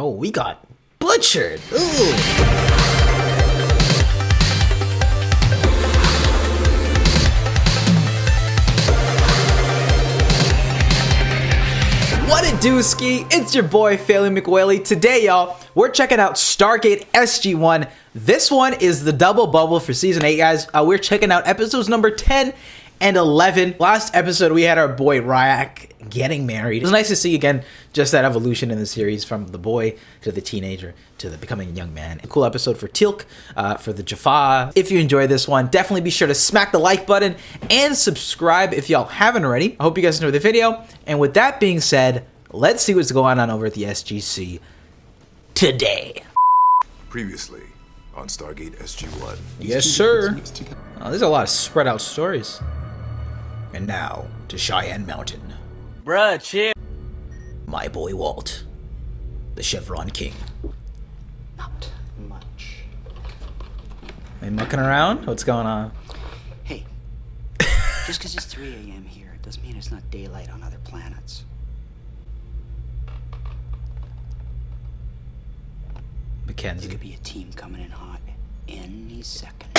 Oh, we got butchered. Ooh. What it do, Ski? It's your boy, Failey McWhaley. Today, y'all, we're checking out Stargate SG-1. This one is the double bubble for Season 8, guys. We're checking out episodes number 10 and 11. Last episode, we had our boy Ryak getting married. It was nice to see, again, just that evolution in the series from the boy to the teenager to the becoming a young man. A cool episode for Teal'c, for the JAFFA. If you enjoyed this one, definitely be sure to smack the like button and subscribe if y'all haven't already. I hope you guys enjoyed the video. And with that being said, let's see what's going on over at the SGC today. Previously on Stargate SG-1. Yes, sir. Oh, there's a lot of spread out stories. And now to Cheyenne Mountain. Bruh, chill. My boy Walt, the Chevron King. Not much. Are you mucking around? What's going on? Hey, just because it's 3 a.m. here, it doesn't mean it's not daylight on other planets. There Mackenzie. could be a team coming in hot any second.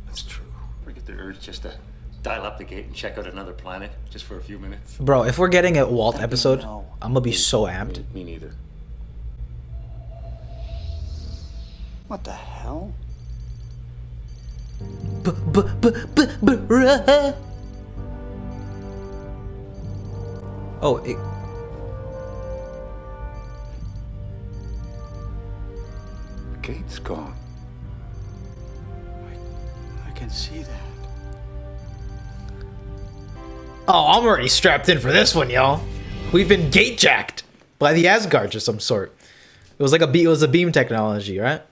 That's true. We get the urge just to dial up the gate and check out another planet just for a few minutes. Bro, if we're getting a Walt Let me episode, know. I'm gonna be so amped. Me neither. What the hell? Oh, it... The gate's gone. I can see that. Oh, I'm already strapped in for this one, y'all. We've been gate jacked by the Asgards of some sort. It was like it was a beam technology, right?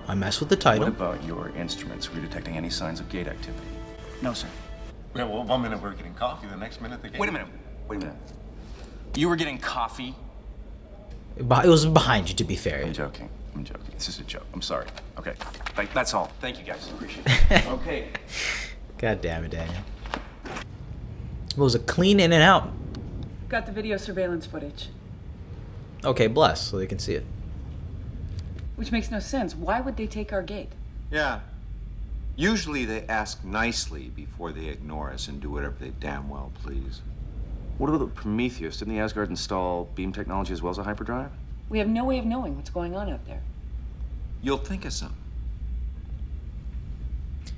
I messed with the What title. about your instruments? Were you detecting any signs of gate activity? No, sir. Yeah, well, 1 minute we're getting coffee, the next minute the gate. Wait a minute. Wait a minute. You were getting coffee? It was behind you, to be fair. I'm joking. I'm joking. This is a joke. I'm sorry. Okay. That's all. Thank you, guys. Appreciate it. Okay. God damn it, Daniel. It was a clean in and out. Got the video surveillance footage. Okay, bless, so they can see it. Which makes no sense. Why would they take our gate? Yeah. Usually they ask nicely before they ignore us and do whatever they damn well please. What about the Prometheus? Didn't the Asgard install beam technology as well as a hyperdrive? We have no way of knowing what's going on out there. You'll think of something.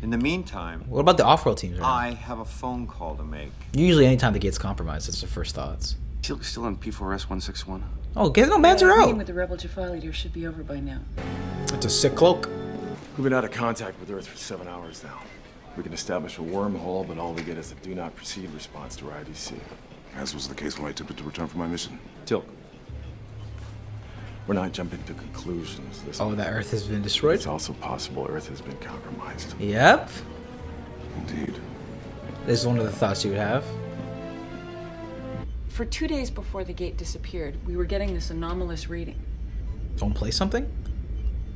In the meantime, What about the off-world teams? Right I have a phone call to make. now? Usually anytime the gate's compromised, it's the first thoughts. Still on P4S 161? Oh, get no bands are Meeting out. with the rebel JAFFA leader should be over by now. It's a sick cloak. We've been out of contact with Earth for 7 hours now. We can establish a wormhole, but all we get is a do not proceed response to our IDC. As was the case when I attempted to return from my mission. Teal'c. We're not jumping to conclusions. Listen, Oh, that Earth has been destroyed? it's also possible Earth has been compromised. Yep. Indeed. This is one of the thoughts you would have. For 2 days before the gate disappeared, we were getting this anomalous reading. Don't play something?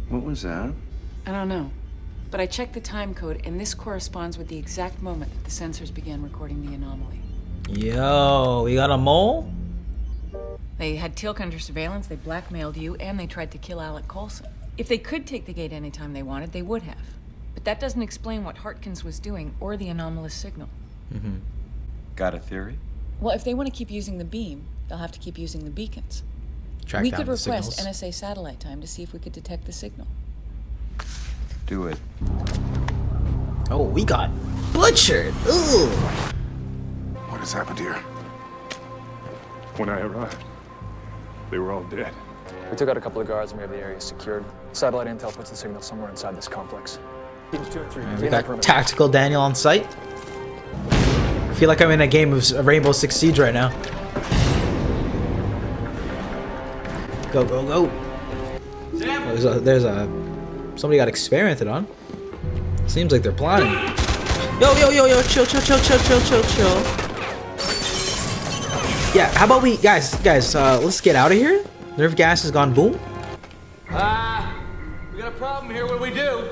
What was that? I don't know. But I checked the time code, and this corresponds with the exact moment that the sensors began recording the anomaly. Yo, we got a mole? They had Teal'c under surveillance, they blackmailed you, and they tried to kill Alec Coulson. If they could take the gate anytime they wanted, they would have. But that doesn't explain what Hartkins was doing or the anomalous signal. Got a theory? Well, if they want to keep using the beam, they'll have to keep using the beacons. Track We down could the request signals. NSA satellite time to see if we could detect the signal. Do it. Oh, we got butchered. Ooh. What has happened here? When I arrived, they were all dead. We took out a couple of guards and we have the area secured. Satellite intel puts the signal somewhere inside this complex. Teams 2 and 3. We got Tactical Daniel on site. I feel like I'm in a game of Rainbow Six Siege right now. Go, go, go. There's a somebody got experimented on. Seems like they're plotting. Yo, yo, yo, yo, chill, chill, chill, chill, chill, chill, chill. Yeah, how about we, guys, let's get out of here. Nerve gas has gone boom. We got a problem here. What do we do?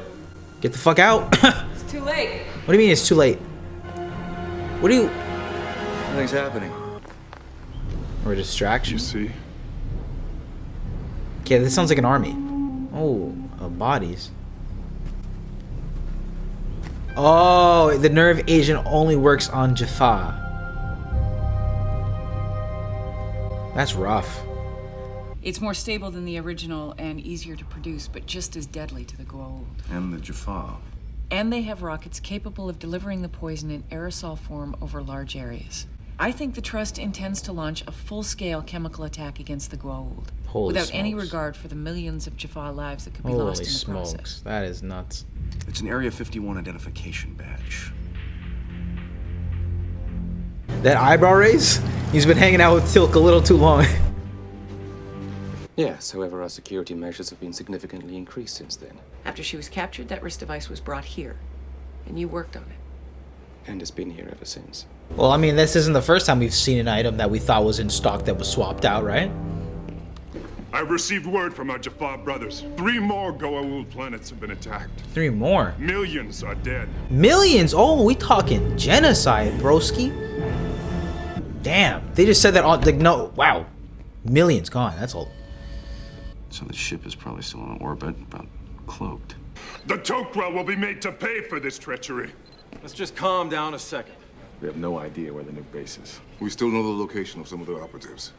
Get the fuck out. It's too late. What do you mean it's too late? What do you... Nothing's happening. Or distraction. You see? Okay, this sounds like an army. Oh, bodies. Oh, the nerve agent only works on JAFFA. That's rough. It's more stable than the original and easier to produce, but just as deadly to the Goa'uld. And the JAFFA. And they have rockets capable of delivering the poison in aerosol form over large areas. I think the Trust intends to launch a full-scale chemical attack against the Goa'uld, without any regard for the millions of JAFFA lives that could be lost in the process. That is nuts. It's an Area 51 identification badge. That eyebrow raise? He's been hanging out with Tilk a little too long. Yes, however, our security measures have been significantly increased since then. After she was captured, that wrist device was brought here, and you worked on it. And it's been here ever since. Well, I mean, this isn't the first time we've seen an item that we thought was in stock that was swapped out, right? I've received word from our JAFFA brothers. 3 more Goa'uld planets have been attacked. 3 more. Millions are dead. Millions? Oh, we talking genocide, broski. Damn, they just said that on, like, no, wow. Millions gone, that's all. So the ship is probably still in orbit, but cloaked. The Tok'ra will be made to pay for this treachery. Let's just calm down a second. We have no idea where the new base is. We still know the location of some of the operatives.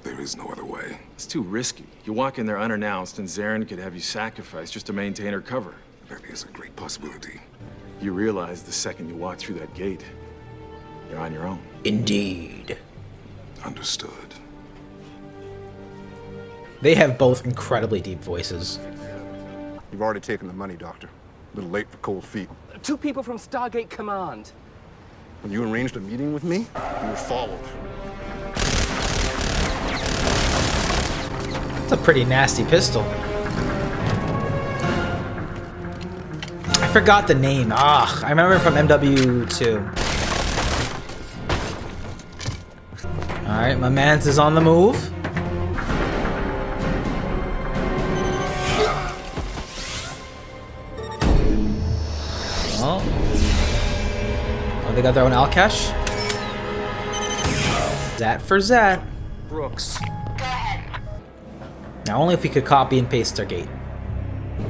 There is no other way. It's too risky. You walk in there unannounced, and Zarin could have you sacrificed just to maintain her cover. That is a great possibility. You realize the second you walk through that gate, you're on your own. Indeed. Understood. They have both incredibly deep voices. You've already taken the money, Doctor. A little late for cold feet. 2 people from Stargate Command. When you arranged a meeting with me, you were followed. It's a pretty nasty pistol. I forgot the name. Ah, I remember from MW2. Alright, my man's is on the move. Oh, they got their own Alcash. Zat for Zat. Brooks. Now, only if we could copy and paste Stargate.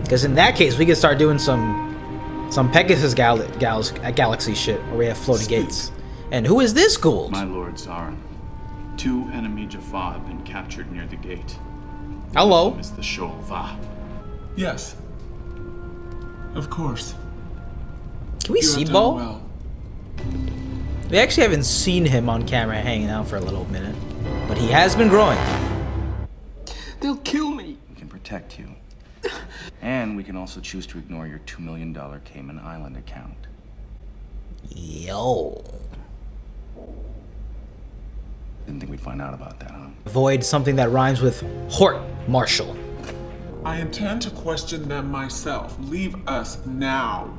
Because in that case, we could start doing some Pegasus Galaxy shit where we have floating gates. And who is this Goa'uld? My lord Zarin. 2 enemy JAFFA have been captured near the gate. Hello. One is the Shoal Va. Yes. Of course. Can we see Bo? Well. We actually haven't seen him on camera hanging out for a little minute. But he has been growing. They'll kill me. We can protect you. And we can also choose to ignore your $2 million Cayman Island account. Yo. Didn't think we'd find out about that, huh? Avoid something that rhymes with Hort Marshall. I intend to question them myself. Leave us now.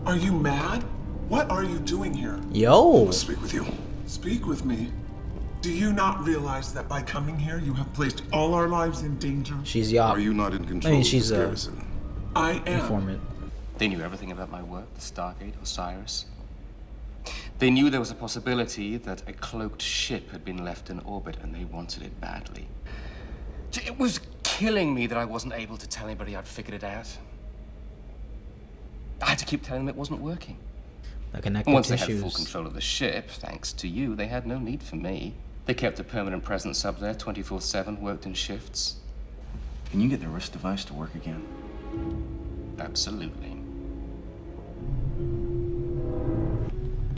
Are you mad? What are you doing here? Yo. I must speak with you. Speak with me? Do you not realize that by coming here, you have placed all our lives in danger? She's Yop. Are you not in control? I mean, she's a I am. Informant. They knew everything about my work, the Stargate, Osiris. They knew there was a possibility that a cloaked ship had been left in orbit, and they wanted it badly. It was killing me that I wasn't able to tell anybody I'd figured it out. I had to keep telling them it wasn't working. The connective And once tissues. they had full control of the ship, thanks to you, they had no need for me. They kept a permanent presence up there 24/7, worked in shifts. Can you get the wrist device to work again? Absolutely.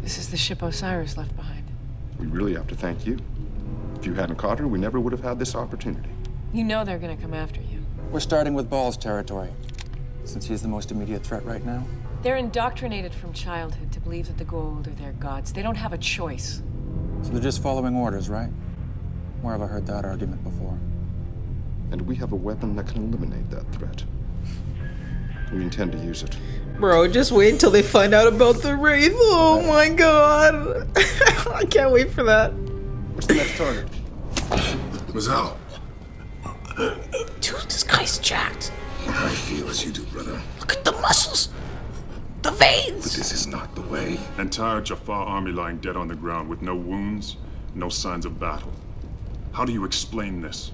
This is the ship Osiris left behind. We really have to thank you. If you hadn't caught her, we never would have had this opportunity. You know they're gonna come after you. We're starting with Ball's territory, since he's the most immediate threat right now. They're indoctrinated from childhood to believe that the Goa'uld are their gods. They don't have a choice. So they're just following orders, right? Where have I heard that argument before? And we have a weapon that can eliminate that threat. We intend to use it. Bro, just wait until they find out about the Wraith. Oh my god. I can't wait for that. What's the next target? Mazal. Dude, this guy's jacked. I feel as you do, brother. Look at the muscles. The veins. But this is not the way. Entire JAFFA army lying dead on the ground with no wounds, no signs of battle. How do you explain this?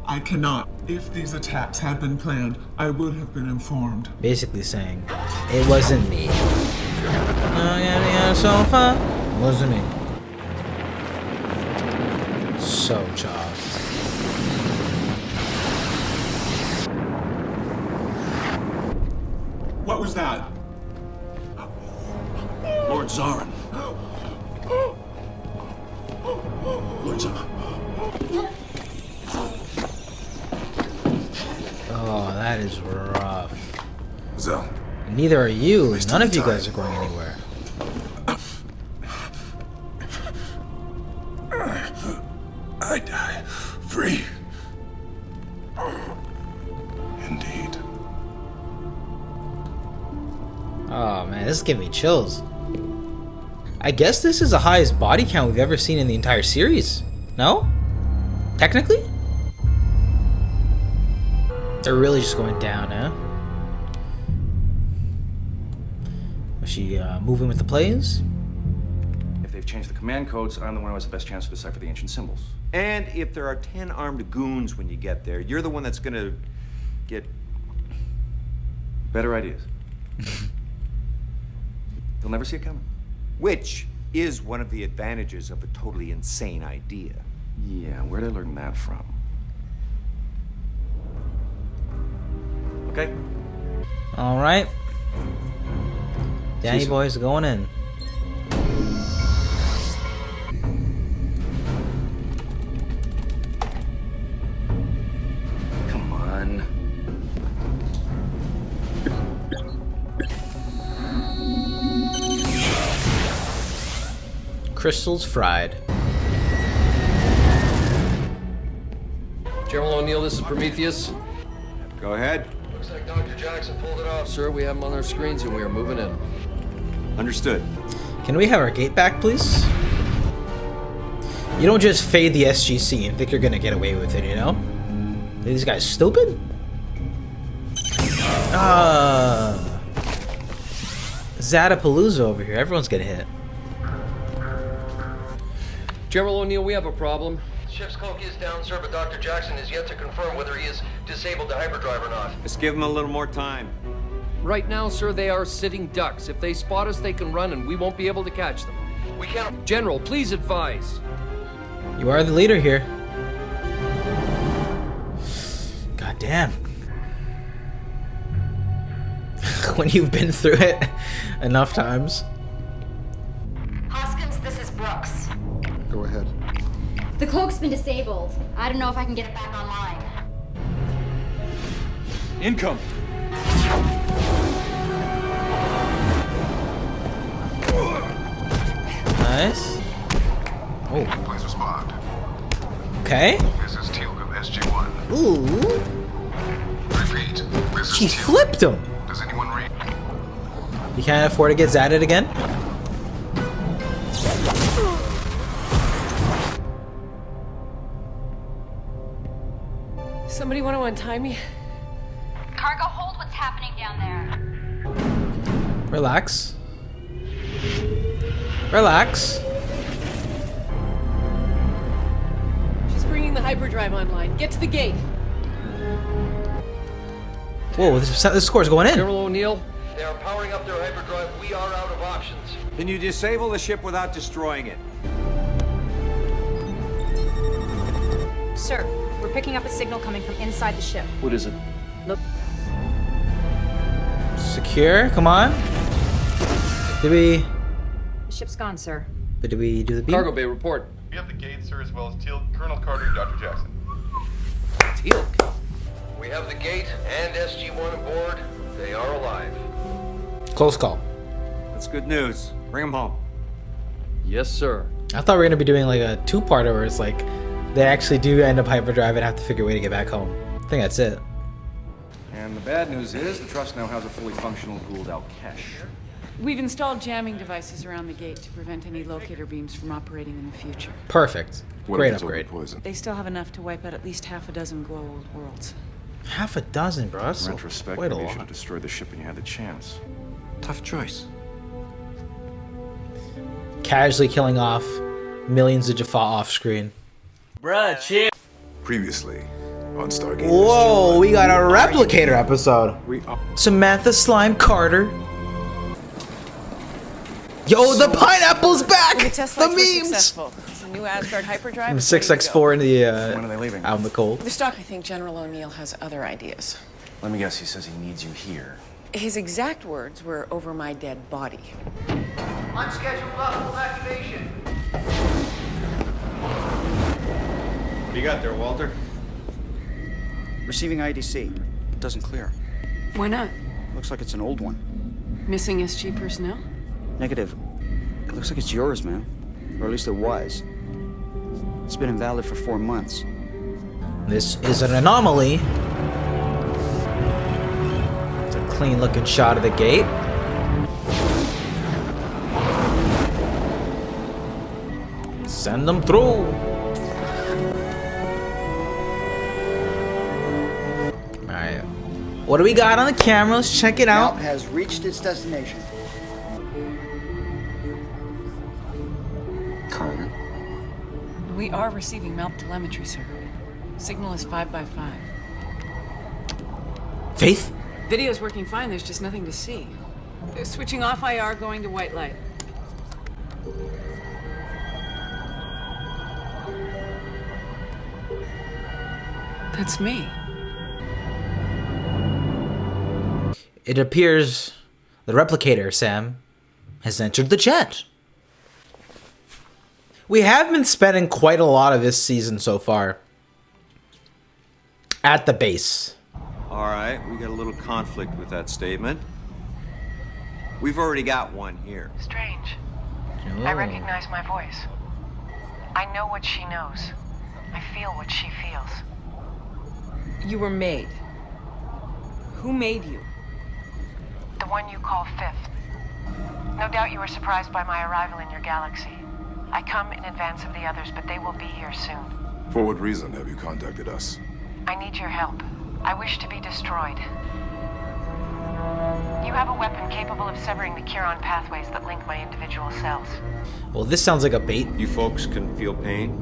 I cannot. If these attacks had been planned, I would have been informed. Basically saying, it wasn't me. So far, wasn't me. So chopped. What was that? Lord Zarin. Lord Zarin. Oh, that is rough. Zell. Neither are you. None of you guys are going anywhere. I die free. Indeed. Oh man, this is giving me chills. I guess this is the highest body count we've ever seen in the entire series. No? Technically? They're really just going down, huh? Was she moving with the plays? If they've changed the command codes, I'm the one who has the best chance to decipher the ancient symbols. And if there are 10 armed goons when you get there, you're the one that's gonna get better ideas. They'll never see it coming. Which is one of the advantages of a totally insane idea. Yeah, where'd I learn that from? Okay. All right. Danny boy's going in. Come on. Crystals fried. General O'Neill, this is Prometheus. Go ahead. Looks like Dr. Jackson pulled it off, sir. We have him on our screens and we are moving in. Understood. Can we have our gate back, please? You don't just fade the SGC and think you're gonna get away with it, you know? Are these guys stupid? Zatapalooza over here. Everyone's getting hit. General O'Neill, we have a problem. The ship's cloak is down, sir, but Dr. Jackson is yet to confirm whether he is disabled the hyperdrive or not. Let's give him a little more time. Right now, sir, they are sitting ducks. If they spot us, they can run and we won't be able to catch them. We can't... General, please advise. You are the leader here. God damn. When you've been through it enough times. Hoskins, this is Brooks. Go ahead. The cloak's been disabled. I don't know if I can get it back online. Income. Nice. Oh. Please respond. Okay. This is Teal'c, SG-1. Ooh. Repeat. This She is Teal'c. flipped him. Does anyone read? You can't afford to get zatted again? Somebody want to untie me? Cargo, hold what's happening down there. Relax. Relax. She's bringing the hyperdrive online. Get to the gate. Whoa, this score's going in. General O'Neill, they are powering up their hyperdrive. We are out of options. Can you disable the ship without destroying it? Sir, we're picking up a signal coming from inside the ship. What is it? Look. Secure, come on. Did we... The ship's gone, sir. But did we do the beam? Cargo bay, report. We have the gate, sir, as well as Teal'c, Colonel Carter, and Dr. Jackson. Teal'c. We have the gate and SG-1 aboard. They are alive. Close call. That's good news. Bring him home. Yes, sir. I thought we were going to be doing like a two-parter where it's like they actually do end up hyperdrive and have to figure a way to get back home. I think that's it. And the bad news is the Trust now has a fully functional Gould-out cache. We've installed jamming devices around the gate to prevent any locator beams from operating in the future. Perfect. Great upgrade. They still have enough to wipe out at least half a dozen glow worlds. Half a dozen, bro. That's In retrospect, quite a maybe you should lot. have destroyed the ship when you had the chance. Tough choice. Casually killing off millions of Jaffa off screen. Bruh, chill. Previously on Stargate. Whoa, we got a Replicator episode. Samantha Slime Carter. Yo, the pineapple's back! The memes! It's a new Asgard hyperdrive. From 6x4 in the When are they leaving? out in the cold. The stock. I think General O'Neill has other ideas. Let me guess, he says he needs you here. His exact words were over my dead body. Unscheduled level activation. What do you got there, Walter? Receiving IDC. It doesn't clear. Why not? Looks like it's an old one. Missing SG personnel? Negative. It looks like it's yours, man. Or at least it was. It's been invalid for 4 months. This is an anomaly. It's a clean looking shot of the gate. Send them through. Alright. What do we got on the camera? Let's check it out. Has reached its destination. Carter? We are receiving mount telemetry, sir. Signal is 5x5. Faith? Video's working fine, there's just nothing to see. They're switching off IR, going to white light. That's me. It appears the Replicator, Sam, has entered the jet. We have been spending quite a lot of this season so far at the base. All right, we got a little conflict with that statement. We've already got one here. Strange. Oh. I recognize my voice. I know what she knows. I feel what she feels. You were made. Who made you? The one you call Fifth. No doubt you were surprised by my arrival in your galaxy. I come in advance of the others, but they will be here soon. For what reason have you contacted us? I need your help. I wish to be destroyed. You have a weapon capable of severing the Chiron pathways that link my individual cells. Well, this sounds like a bait. You folks can feel pain?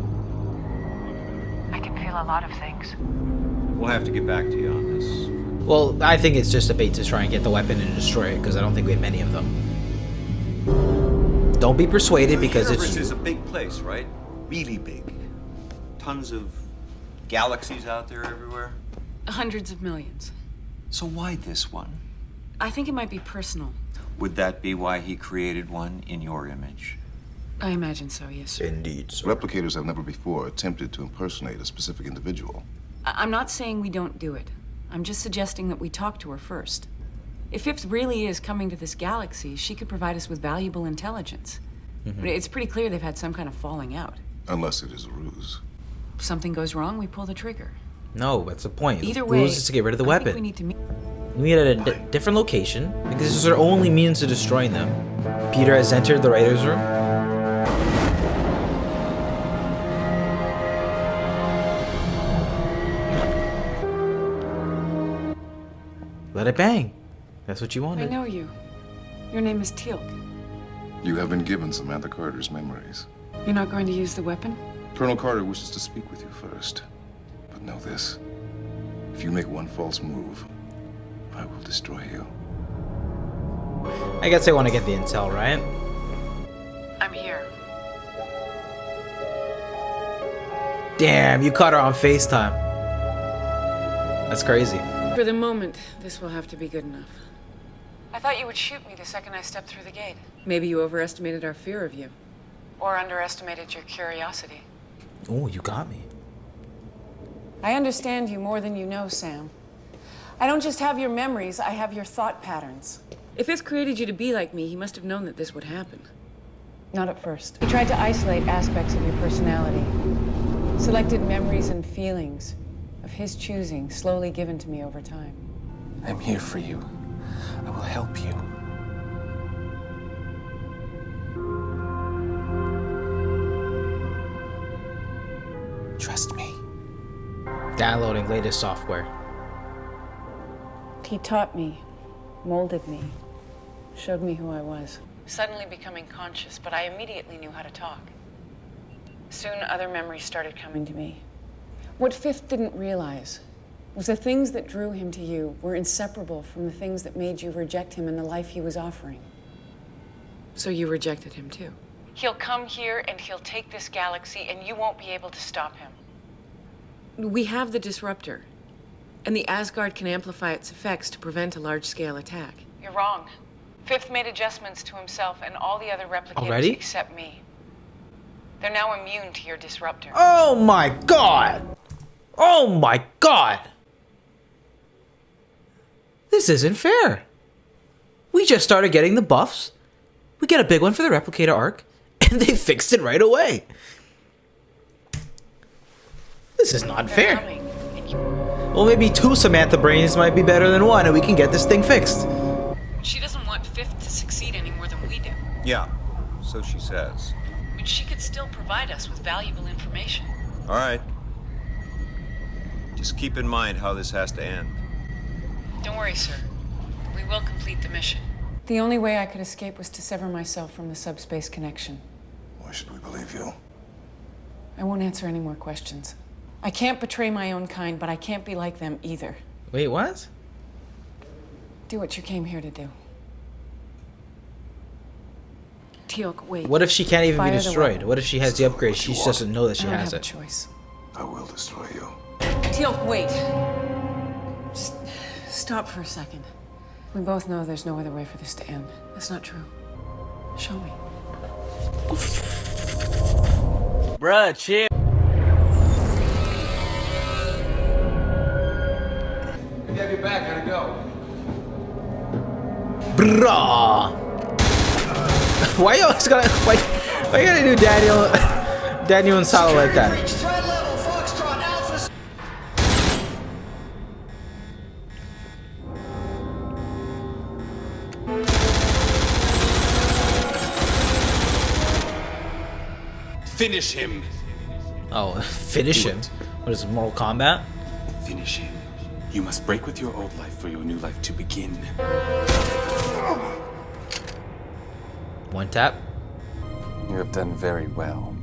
I can feel a lot of things. We'll have to get back to you on this. Well, I think it's just a bait to try and get the weapon and destroy it, because I don't think we have many of them. Don't be persuaded because it's This is a big place, right? Really big. Tons of galaxies out there everywhere. Hundreds of millions. So why this one? I think it might be personal. Would that be why he created one in your image? I imagine so, yes, sir. Indeed, sir. Replicators have never before attempted to impersonate a specific individual. I'm not saying we don't do it. I'm just suggesting that we talk to her first. If Fifth really is coming to this galaxy, she could provide us with valuable intelligence. But it's pretty clear they've had some kind of falling out. Unless it is a ruse. If something goes wrong, we pull the trigger. No, that's the point. Either The way, rules is to get rid of the I think weapon. we need to meet. We meet at a different location because this is our only means of destroying them. Peter has entered the writer's room. Let it bang. That's what you I wanted. know you. Your name is Teal'c. You have been given Samantha Carter's memories. You're not going to use the weapon? Colonel Carter wishes to speak with you first. But know this. If you make one false move, I will destroy you. I guess I want to get the intel, right? I'm here. Damn, you caught her on FaceTime. That's crazy. For the moment, this will have to be good enough. I thought you would shoot me the second I stepped through the gate. Maybe you overestimated our fear of you. Or underestimated your curiosity. Oh, you got me. I understand you more than you know, Sam. I don't just have your memories, I have your thought patterns. If Fifth created you to be like me, he must have known that this would happen. Not at first. He tried to isolate aspects of your personality. Selected memories and feelings of his choosing, slowly given to me over time. I'm here for you. I will help you. Trust me. Downloading latest software. He taught me, molded me, showed me who I was. Suddenly becoming conscious, but I immediately knew how to talk. Soon other memories started coming to me. What Fifth didn't realize was the things that drew him to you were inseparable from the things that made you reject him and the life he was offering. So you rejected him too? He'll come here and he'll take this galaxy and you won't be able to stop him. We have the disruptor, and the Asgard can amplify its effects to prevent a large-scale attack. You're wrong. Fifth made adjustments to himself and all the other replicators Already? except me. They're now immune to your disruptor. Oh my god! Oh my god! This isn't fair. We just started getting the buffs. We get a big one for the Replicator arc, and they fixed it right away. This is not fair. Well, maybe 2 Samantha brains might be better than 1, and we can get this thing fixed. She doesn't want Fifth to succeed any more than we do. Yeah, so she says. I mean, she could still provide us with valuable information. All right. Just keep in mind how this has to end. Don't worry, sir. We will complete the mission. The only way I could escape was to sever myself from the subspace connection. Why should we believe you? I won't answer any more questions. I can't betray my own kind, but I can't be like them either. Wait, what? Do what you came here to do. Teal'c, wait. What if she can't even Fire be the destroyed? weapon. What if she has the upgrade? She just doesn't know that she I don't has have it. a choice. I will destroy you. Teal'c, wait. Just stop for a second. We both know there's no other way for this to end. That's not true. Show me. Bruh, chill. Maybe I'll be back. Gotta go. Brah! Why you always gotta why you gotta do Daniel and Salo like that? Finish him. Oh, finish him. What is it, Mortal Kombat? Finish him. You must break with your old life for your new life to begin. One tap. You have done very well.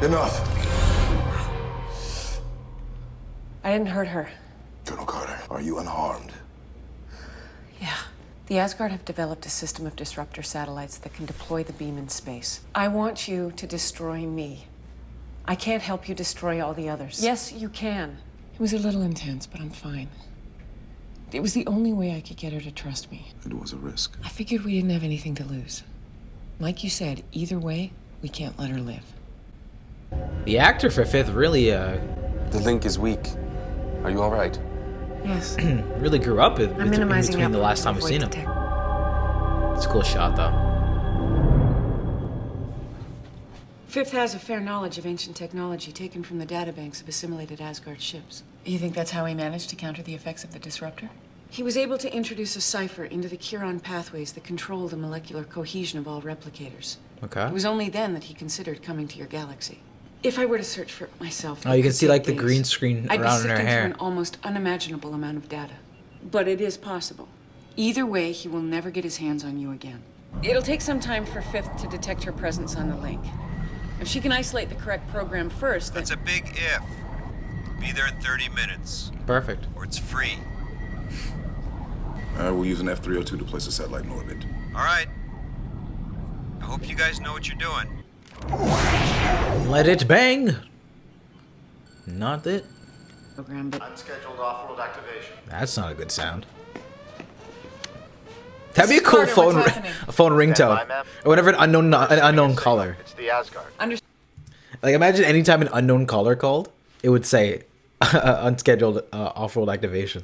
Enough. I didn't hurt her. Colonel Carter, are you unharmed? Yeah. The Asgard have developed a system of disruptor satellites that can deploy the beam in space. I want you to destroy me. I can't help you destroy all the others. Yes, you can. It was a little intense, but I'm fine. It was the only way I could get her to trust me. It was a risk. I figured we didn't have anything to lose. Like you said, either way, we can't let her live. The actor for Fifth really The link is weak. Are you all right? Yes. really grew up in I'm minimizing between the output last time to we've seen avoid him. It's a cool shot though. Fifth has a fair knowledge of ancient technology taken from the databanks of assimilated Asgard ships. You think that's how he managed to counter the effects of the disruptor? He was able to introduce a cipher into the Chiron pathways that control the molecular cohesion of all replicators. Okay. It was only then that he considered coming to your galaxy. If I were to search for it myself, Oh, you it can could see take like the days. green screen I'd be around in her sifting through hair. an almost unimaginable amount of data. But it is possible. Either way, he will never get his hands on you again. It'll take some time for Fifth to detect her presence on the link. If she can isolate the correct program first, then... That's a big if. Be there in 30 minutes. Perfect. Or it's free. I will use an F-302 to place the satellite in orbit. All right. I hope you guys know what you're doing. Let it bang. Not it. Program, but Unscheduled off-world activation. That's not a good sound. That'd be a cool Carter, phone what's happening? a phone ringtone or whatever, an unknown caller. It's the Asgard. Like imagine anytime an unknown caller called, it would say unscheduled off-world activation.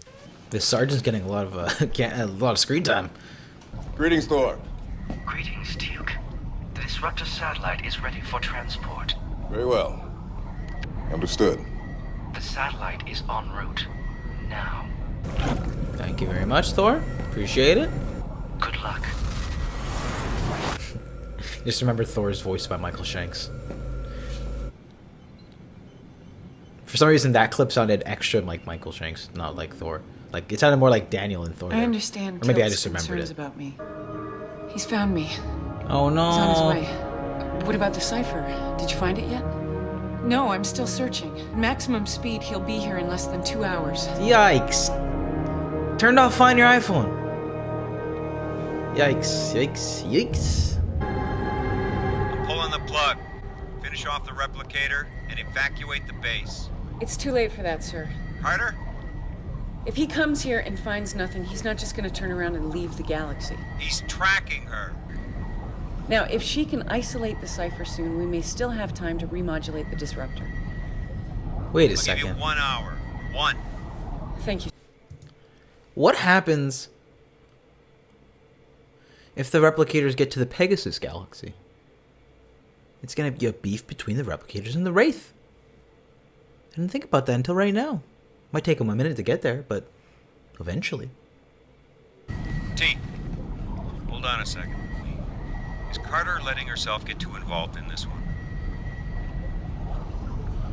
The sergeant's getting a lot of screen time. Greetings, Thor. Greetings, Teal'c. The disruptor satellite is ready for transport. Very well. Understood. The satellite is en route now. Thank you very much, Thor. Appreciate it. Good luck. Just remember Thor's voiced by Michael Shanks. For some reason, that clip sounded extra like Michael Shanks, not like Thor. Like it sounded more like Daniel and Thor. I understand. Or maybe I Teal'c's just remembered concerns it. about me. He's found me. Oh no! He's on his way. What about the cipher? Did you find it yet? No, I'm still searching. Maximum speed, he'll be here in less than 2 hours. Yikes. Turned off Find Your iPhone. Yikes, yikes, yikes. I'm pulling the plug. Finish off the replicator and evacuate the base. It's too late for that, sir. Carter? If he comes here and finds nothing, he's not just gonna turn around and leave the galaxy. He's tracking her. Now, if she can isolate the cipher soon, we may still have time to remodulate the disruptor. Wait a I'll second. give you 1 hour. 1. Thank you. What happens if the replicators get to the Pegasus galaxy? It's gonna be a beef between the replicators and the Wraith. I didn't think about that until right now. Might take them a minute to get there, but eventually. T, hold on a second. Is Carter letting herself get too involved in this one?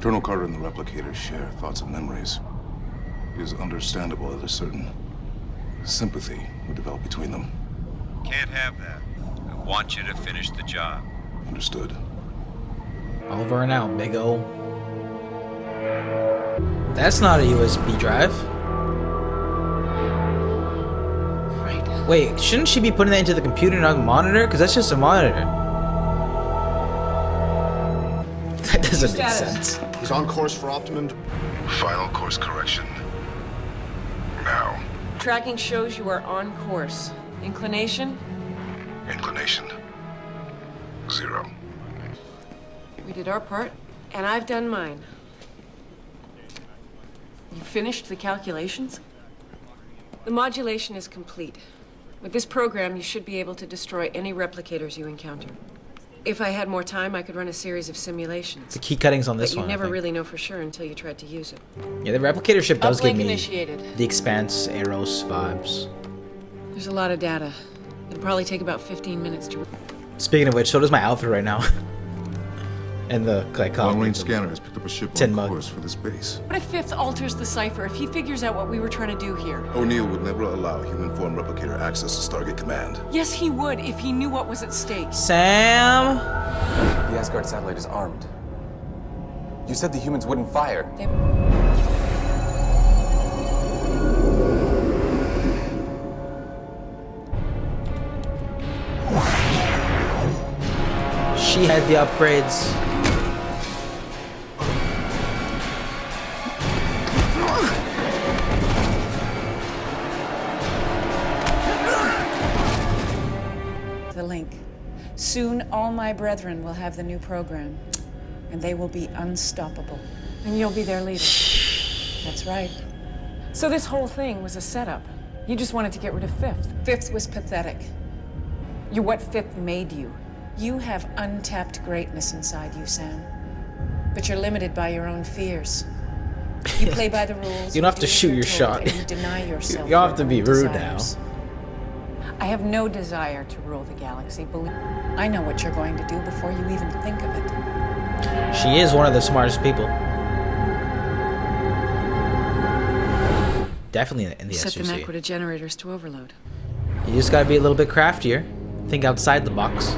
Colonel Carter and the replicators share thoughts and memories. It is understandable that a certain sympathy would develop between them. Can't have that. I want you to finish the job. Understood. Over and out, big O. That's not a USB drive. Right. Wait, shouldn't she be putting that into the computer, not the monitor? Because that's just a monitor. That doesn't make sense. He's on course for optimum. Final course correction. Now. Tracking shows you are on course. Inclination? Inclination. 0. We did our part, and I've done mine. You finished the calculations? The modulation is complete. With this program, you should be able to destroy any replicators you encounter. If I had more time, I could run a series of simulations. The key cuttings on this but one. You never really know for sure until you tried to use it. Yeah, the replicator ship does give Uplink me initiated. the Expanse, Eros vibes. There's a lot of data. It'll probably take about 15 minutes to... Speaking of which, so does my outfit right now. And the long-range scanner has picked up a ship on course for this base. What if Fifth alters the cipher? If he figures out what we were trying to do here? O'Neill would never allow human form replicator access to Stargate Command. Yes, he would if he knew what was at stake. Sam? The Asgard satellite is armed. You said the humans wouldn't fire. She had the upgrades. The link. Soon all my brethren will have the new program, and they will be unstoppable. And you'll be their leader. That's right. So this whole thing was a setup. You just wanted to get rid of Fifth. Fifth was pathetic. You're what Fifth made you. You have untapped greatness inside you, Sam. But you're limited by your own fears. You play by the rules. You don't have to shoot your shot. And you deny yourself. You don't have to be rude now. I have no desire to rule the galaxy. Believe I know what you're going to do before you even think of it. She is one of the smartest people. Definitely in the Set SGC. the Macquarie generators to overload. You just gotta be a little bit craftier. Think outside the box.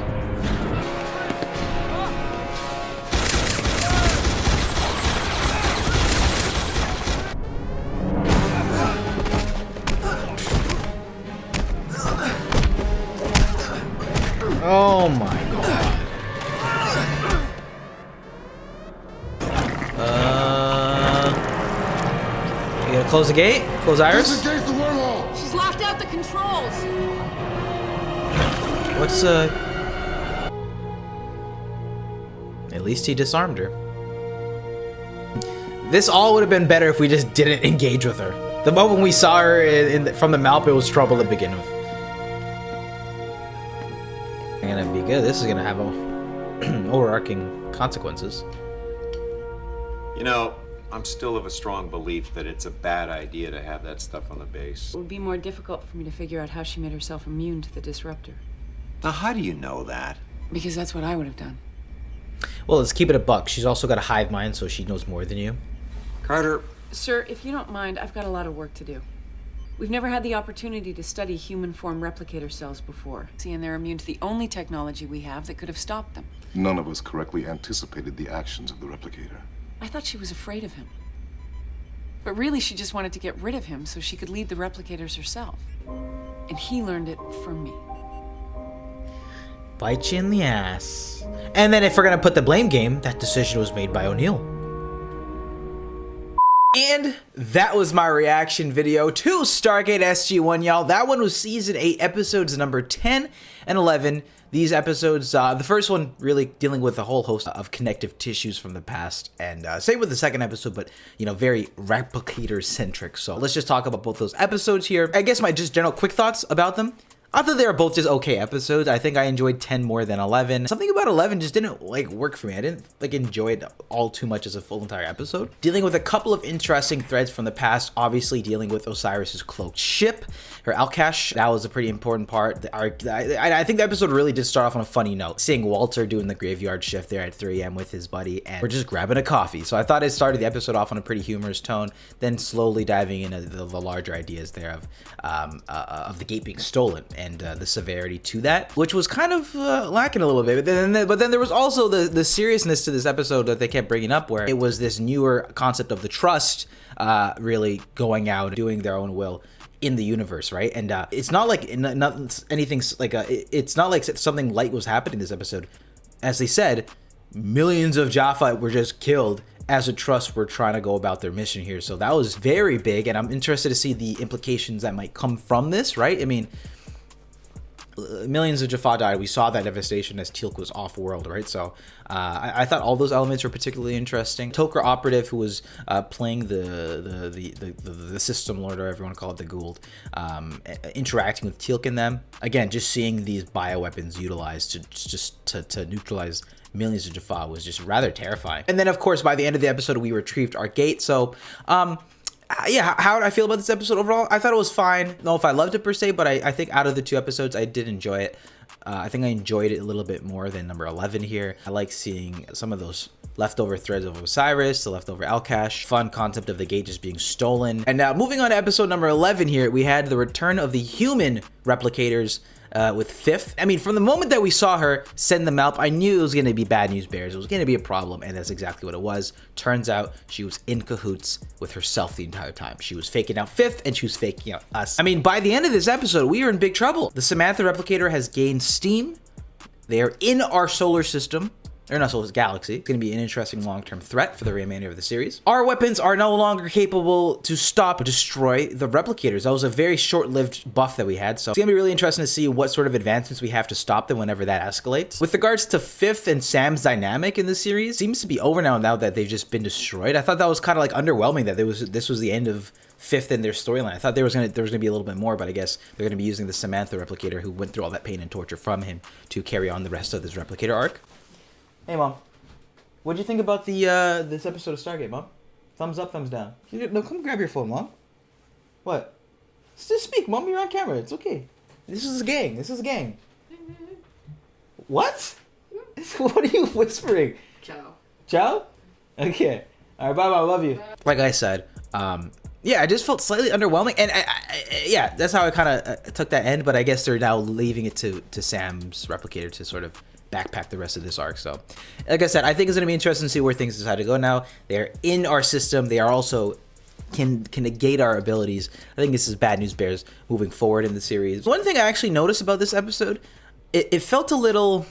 Oh my god. You gotta close the gate? Close Iris? Disengage the wormhole! She's locked out the controls! What's At least he disarmed her. This all would have been better if we just didn't engage with her. The moment we saw her from the map, it was trouble to begin with. Gonna be good. This is gonna have overarching consequences. You know, I'm still of a strong belief that it's a bad idea to have that stuff on the base. It would be more difficult for me to figure out how she made herself immune to the disruptor. Now, how do you know that? Because that's what I would have done. Well, let's keep it a buck. She's also got a hive mind, so she knows more than you. Carter. Sir, if you don't mind, I've got a lot of work to do. We've never had the opportunity to study human form replicator cells before. See, and they're immune to the only technology we have that could have stopped them. None of us correctly anticipated the actions of the Replicator. I thought she was afraid of him. But really, she just wanted to get rid of him so she could lead the replicators herself. And he learned it from me. Bite you in the ass. And then if we're gonna put the blame game, that decision was made by O'Neill. And that was my reaction video to Stargate SG-1, y'all. That one was season 8, episodes number 10 and 11. These episodes, the first one really dealing with a whole host of connective tissues from the past, and same with the second episode, but you know, very replicator centric. So let's just talk about both those episodes here. I guess my just general quick thoughts about them. I thought they were both just okay episodes. I think I enjoyed 10 more than 11. Something about 11 just didn't like work for me. I didn't like enjoy it all too much as a full entire episode. Dealing with a couple of interesting threads from the past, obviously dealing with Osiris's cloaked ship, her Alcash. That was a pretty important part. I think the episode really did start off on a funny note. Seeing Walter doing the graveyard shift there at 3 a.m. with his buddy, and we're just grabbing a coffee. So I thought it started the episode off on a pretty humorous tone, then slowly diving into the larger ideas there of the gate being stolen and the severity to that, which was kind of lacking a little bit. But then there was also the seriousness to this episode that they kept bringing up, where it was this newer concept of the trust really going out and doing their own will in the universe, right? And it's not like anything like it's not like something light was happening this episode. As they said, millions of JAFFA were just killed as a trust were trying to go about their mission here. So that was very big, and I'm interested to see the implications that might come from this, right? I mean, millions of JAFFA died. We saw that devastation as Teal'c was off-world, right? So I thought all those elements were particularly interesting. Toker operative, who was playing the system lord, or whatever you want to call it, the Gould, interacting with Teal'c and them. Again, just seeing these bioweapons utilized to neutralize millions of JAFFA was just rather terrifying. And then, of course, by the end of the episode, we retrieved our gate. So yeah, how did I feel about this episode overall? I thought it was fine. I don't know if I loved it per se, but I think out of the 2 episodes, I did enjoy it. I think I enjoyed it a little bit more than number 11 here. I like seeing some of those leftover threads of Osiris, the leftover Alcash, fun concept of the gate just being stolen. And now moving on to episode number 11 here, we had the return of the human replicators with Fifth. I mean, from the moment that we saw her send them out, I knew it was going to be bad news bears. It was going to be a problem, and that's exactly what it was. Turns out she was in cahoots with herself the entire time. She was faking out Fifth, and she was faking out us. I mean, by the end of this episode, we are in big trouble. The Samantha replicator has gained steam. They are in our solar system. Or not solar galaxy. It's going to be an interesting long-term threat for the remainder of the series. Our weapons are no longer capable to stop or destroy the replicators. That was a very short-lived buff that we had, so it's going to be really interesting to see what sort of advancements we have to stop them whenever that escalates. With regards to Fifth and Sam's dynamic in this series, seems to be over now that they've just been destroyed. I thought that was kind of like underwhelming that this was the end of Fifth in their storyline. I thought there was gonna be a little bit more, but I guess they're gonna be using the Samantha replicator, who went through all that pain and torture from him, to carry on the rest of this replicator arc. Hey, Mom. What'd you think about the this episode of Stargate, Mom? Thumbs up, thumbs down. No, come grab your phone, Mom. What? Just speak, Mom. You're on camera. It's okay. This is a gang. This is a gang. What? What are you whispering? Ciao. Ciao? Okay. All right, bye, Mom. Love you. Like I said, yeah, I just felt slightly underwhelming, and yeah, that's how I kind of took that end. But I guess they're now leaving it to Sam's replicator to sort of backpack the rest of this arc. So like I said, I think it's going to be interesting to see where things decide to go now. They're in our system. They are also can negate our abilities. I think this is bad news bears moving forward in the series. One thing I actually noticed about this episode, it felt a little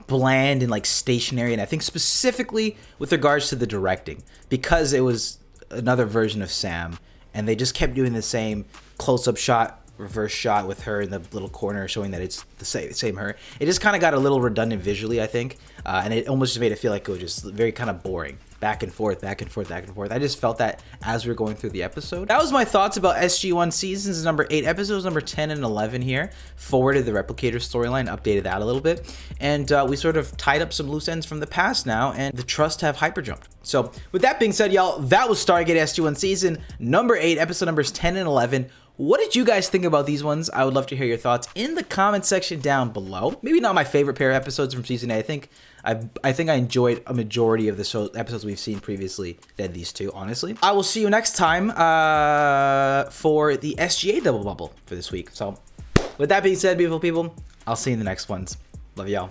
bland and like stationary, and I think specifically with regards to the directing, because it was another version of Sam and they just kept doing the same close-up shot, reverse shot with her in the little corner showing that it's the same her. It just kind of got a little redundant visually, I think, and it almost just made it feel like it was just very kind of boring, back and forth, back and forth, back and forth. I just felt that as we were going through the episode. That was my thoughts about SG-1 seasons number 8, episodes number 10 and 11 here. Forwarded the Replicator storyline, updated that a little bit, and we sort of tied up some loose ends from the past now, and the Trust have hyperjumped. So with that being said, y'all, that was Stargate SG-1 season number 8, episode numbers 10 and 11. What did you guys think about these ones? I would love to hear your thoughts in the comment section down below. Maybe not my favorite pair of episodes from season 8. I think I enjoyed a majority of the episodes we've seen previously than these two, honestly. I will see you next time for the SGA double bubble for this week. So with that being said, beautiful people, I'll see you in the next ones. Love y'all.